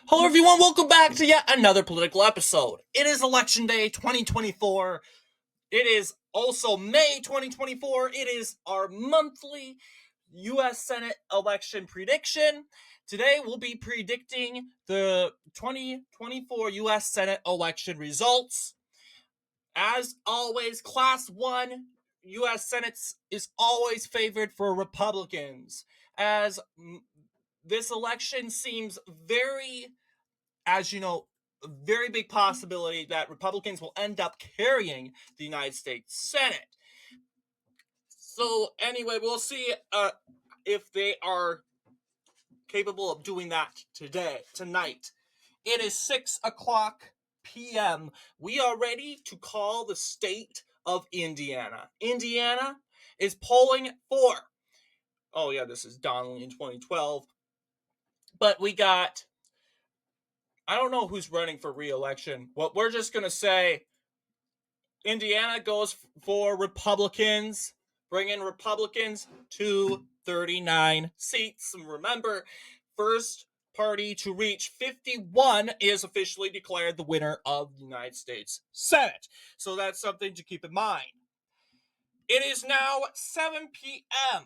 Hello, everyone. Welcome back to yet another political episode. It is Election Day 2024. It is also May 2024. It is our monthly U.S. Senate election prediction. Today, we'll be predicting the 2024 U.S. Senate election results. As always, Class 1 U.S. Senate is always favored for Republicans, as this election seems as you know, a very big possibility that Republicans will end up carrying the United States Senate. So anyway, we'll see if they are capable of doing that tonight. It is 6:00 p.m. We are ready to call the state of Indiana. Indiana is polling for, oh yeah, this is Donnelly in 2012, but we got, I don't know who's running for re-election. Well, we're just going to say Indiana goes for Republicans, bringing Republicans to 39 seats. And remember, first party to reach 51 is officially declared the winner of the United States Senate. So that's something to keep in mind. It is now 7 p.m.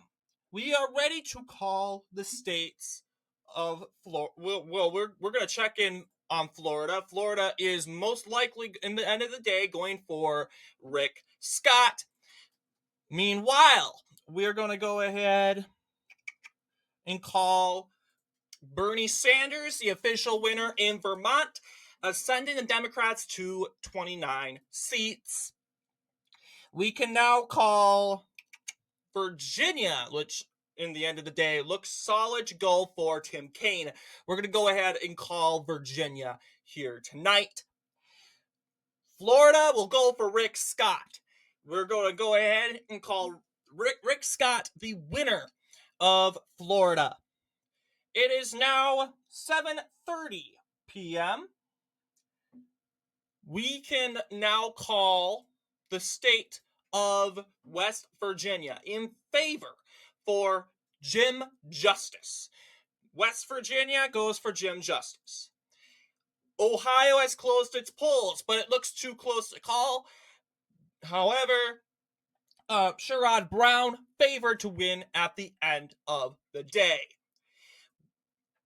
We are ready to call the states of Florida. Well, we're going to check in on Florida. Florida is most likely, in the end of the day, going for Rick Scott. Meanwhile, we're going to go ahead and call Bernie Sanders the official winner in Vermont, ascending the Democrats to 29 seats. We can now call Virginia, which in the end of the day looks solid to go for Tim Kaine. We're going to go ahead and call Virginia here tonight. Florida will go for Rick Scott. We're going to go ahead and call Rick Scott the winner of Florida. It is now 7:30 p.m. We can now call the state of West Virginia in favor for Jim Justice. West Virginia goes for Jim Justice. Ohio has closed its polls, but it looks too close to call. However, Sherrod Brown favored to win at the end of the day.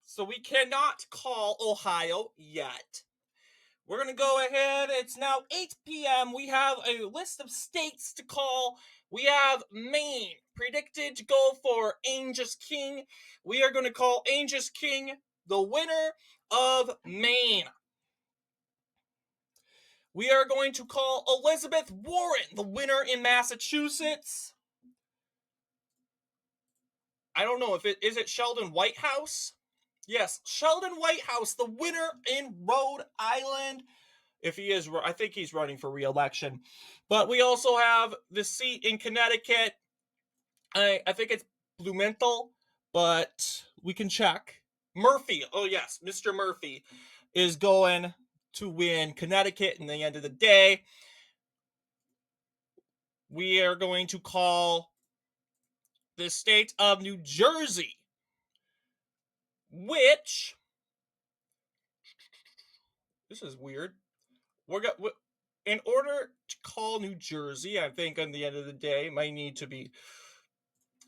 So we cannot call Ohio yet. We're going to go ahead. It's now 8 p.m. We have a list of states to call. We have Maine predicted to go for Angus King. We are going to call Angus King the winner of Maine. We are going to call Elizabeth Warren the winner in Massachusetts. I don't know if is it Sheldon Whitehouse? Yes, Sheldon Whitehouse, the winner in Rhode Island. If he is, I think he's running for re-election. But we also have the seat in Connecticut. I think it's Blumenthal, but we can check. Murphy, oh yes, Mr. Murphy is going to win Connecticut in the end of the day. We are going to call the state of New Jersey, which, this is weird. In order to call New Jersey, I think on the end of the day, might need to be,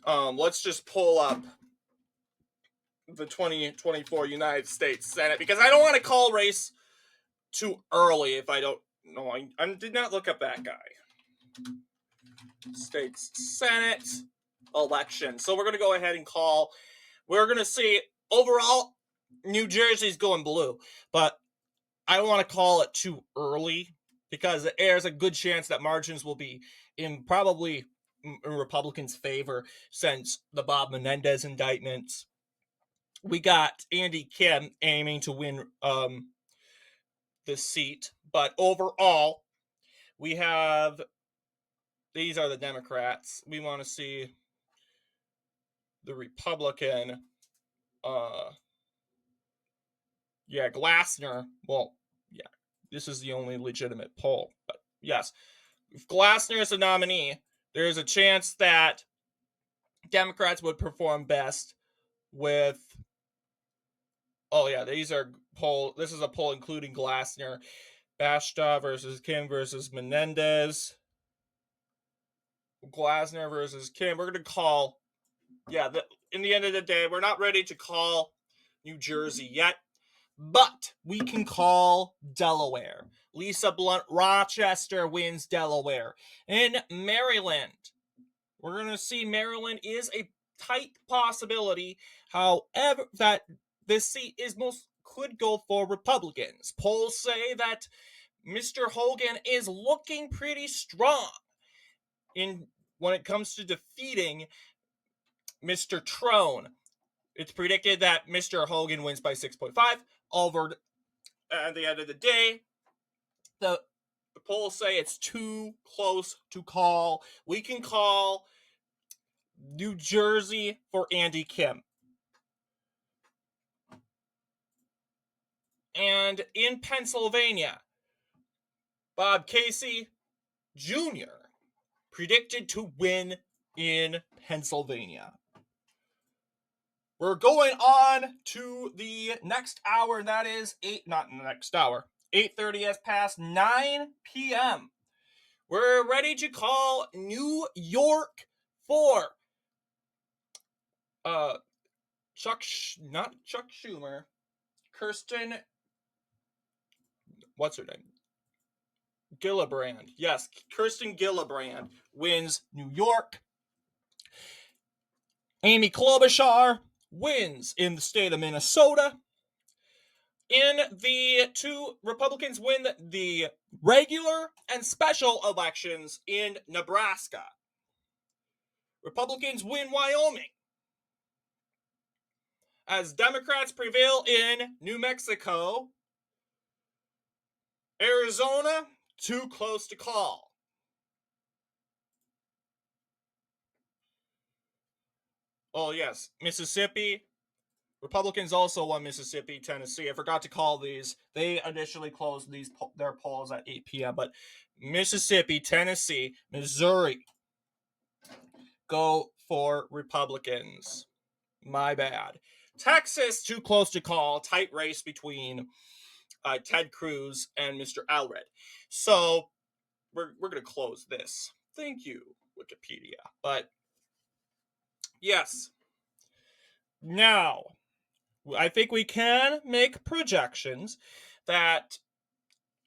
let's just pull up the 2024 United States Senate, because I don't want to call race too early if I don't know. I did not look up that guy. States Senate election. So we're going to go ahead and call. We're going to see overall New Jersey's going blue, but I don't want to call it too early because there's a good chance that margins will be probably in Republicans' favor since the Bob Menendez indictments. We got Andy Kim aiming to win the seat, but overall, we have, these are the Democrats. We want to see the Republican, Glassner. Well, yeah, this is the only legitimate poll, but yes, if Glassner is the nominee, there's a chance that Democrats would perform best with Oh yeah, these are poll. This is a poll including Glassner, Bashta versus Kim versus Menendez, Glasner versus Kim. We're gonna call. Yeah, in the end of the day, we're not ready to call New Jersey yet, but we can call Delaware. Lisa Blunt, Rochester wins Delaware. In Maryland, we're going to see Maryland is a tight possibility. However, that this seat is could go for Republicans. Polls say that Mr. Hogan is looking pretty strong when it comes to defeating Mr. Trone. It's predicted that Mr. Hogan wins by 6.5 over. At the end of the day, the polls say it's too close to call. We can call New Jersey for Andy Kim. And in Pennsylvania, Bob Casey Jr. predicted to win in Pennsylvania. We're going on to the next hour, and that is 8:30 has passed 9 p.m. We're ready to call New York for not Chuck Schumer, Kirsten, what's her name? Gillibrand. Yes, Kirsten Gillibrand wins New York. Amy Klobuchar wins in the state of Minnesota. In the two Republicans win the regular and special elections in Nebraska. Republicans win Wyoming. As Democrats prevail in New Mexico. Arizona, too close to call. Oh, yes. Mississippi. Republicans also won Mississippi, Tennessee. I forgot to call these. They initially closed their polls at 8 p.m., but Mississippi, Tennessee, Missouri go for Republicans. My bad. Texas, too close to call. Tight race between Ted Cruz and Mr. Allred. So we're going to close this. Thank you, Wikipedia. But yes. Now, I think we can make projections that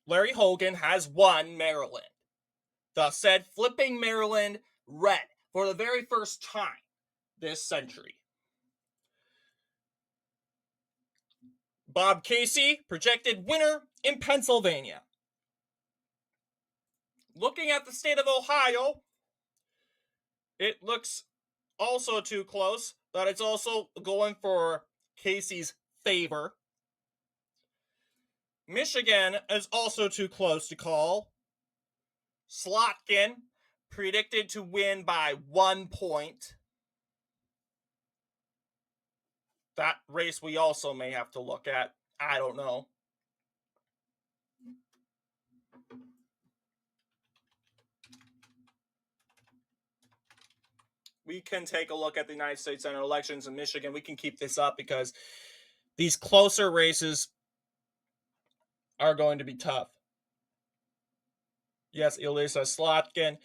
Larry Hogan has won Maryland, thus said flipping Maryland red for the very first time this century. Bob Casey, projected winner in Pennsylvania. Looking at the state of Ohio, it looks also too close, but it's also going for Casey's favor. Michigan is also too close to call. Slotkin predicted to win by 1 point. That race we also may have to look at. I don't know. We can take a look at the United States Senate elections in Michigan. We can keep this up because these closer races are going to be tough. Yes, Elisa Slotkin.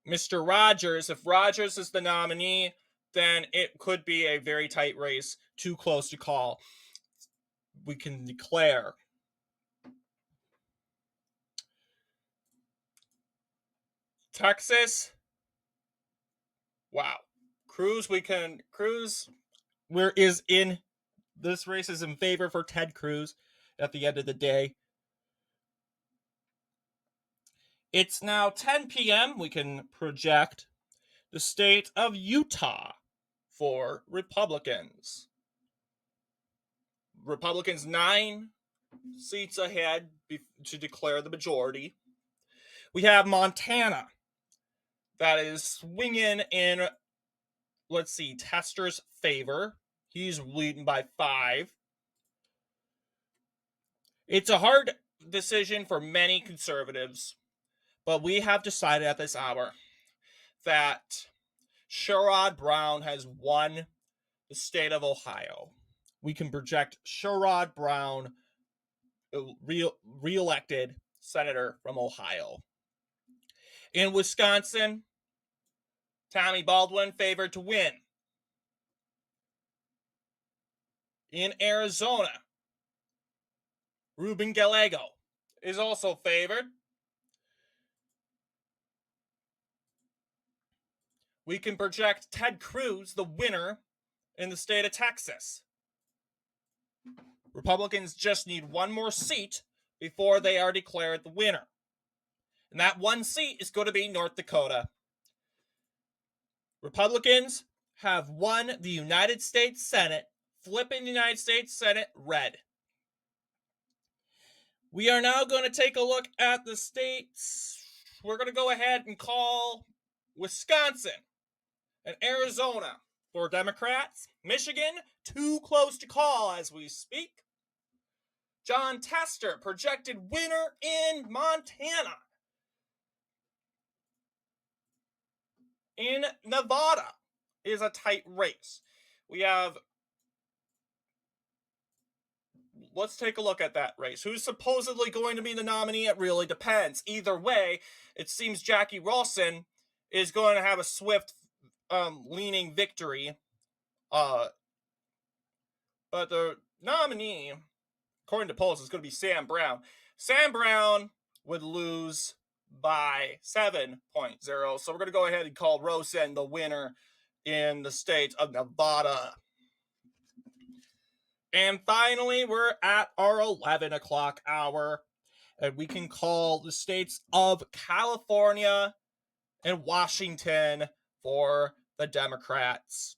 Mr. Rogers, if Rogers is the nominee, then it could be a very tight race, too close to call. We can declare. Texas. Wow. Cruz is in this race is in favor for Ted Cruz at the end of the day. It's now 10 p.m. We can project the state of Utah for Republicans. Republicans 9 seats ahead to declare the majority. We have Montana that is swinging in, let's see, Tester's favor. He's leading by 5. It's a hard decision for many conservatives, but we have decided at this hour that Sherrod Brown has won the state of Ohio. we can project Sherrod Brown, re-elected senator from Ohio. In Wisconsin, Tommy Baldwin favored to win. In Arizona, Ruben Gallego is also favored. We can project Ted Cruz, the winner, in the state of Texas. Republicans just need one more seat before they are declared the winner. And that one seat is going to be North Dakota. Republicans have won the United States Senate, flipping the United States Senate red. We are now going to take a look at the states. We're going to go ahead and call Wisconsin and Arizona for Democrats. Michigan, too close to call as we speak. John Tester, projected winner in Montana. In Nevada is a tight race. We have, let's take a look at that race. Who's supposedly going to be the nominee? It really depends. Either way, it seems Jackie Rawson is going to have a swift leaning victory. But the nominee, according to polls, is going to be Sam Brown. Sam Brown would lose by 7.0. So we're going to go ahead and call Rawson the winner in the state of Nevada. And finally, we're at our 11 o'clock hour. And we can call the states of California and Washington for the Democrats.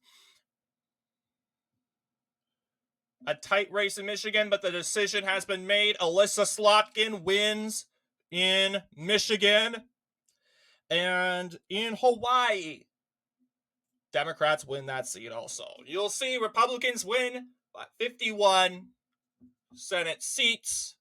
A tight race in Michigan, but the decision has been made. Alyssa Slotkin wins in Michigan. And in Hawaii, Democrats win that seat also. You'll see Republicans win by 51 Senate seats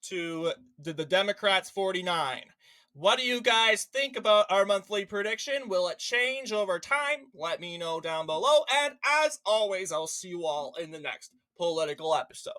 to the Democrats 49. What do you guys think about our monthly prediction? Will it change over time? Let me know down below. And as always, I'll see you all in the next political episode.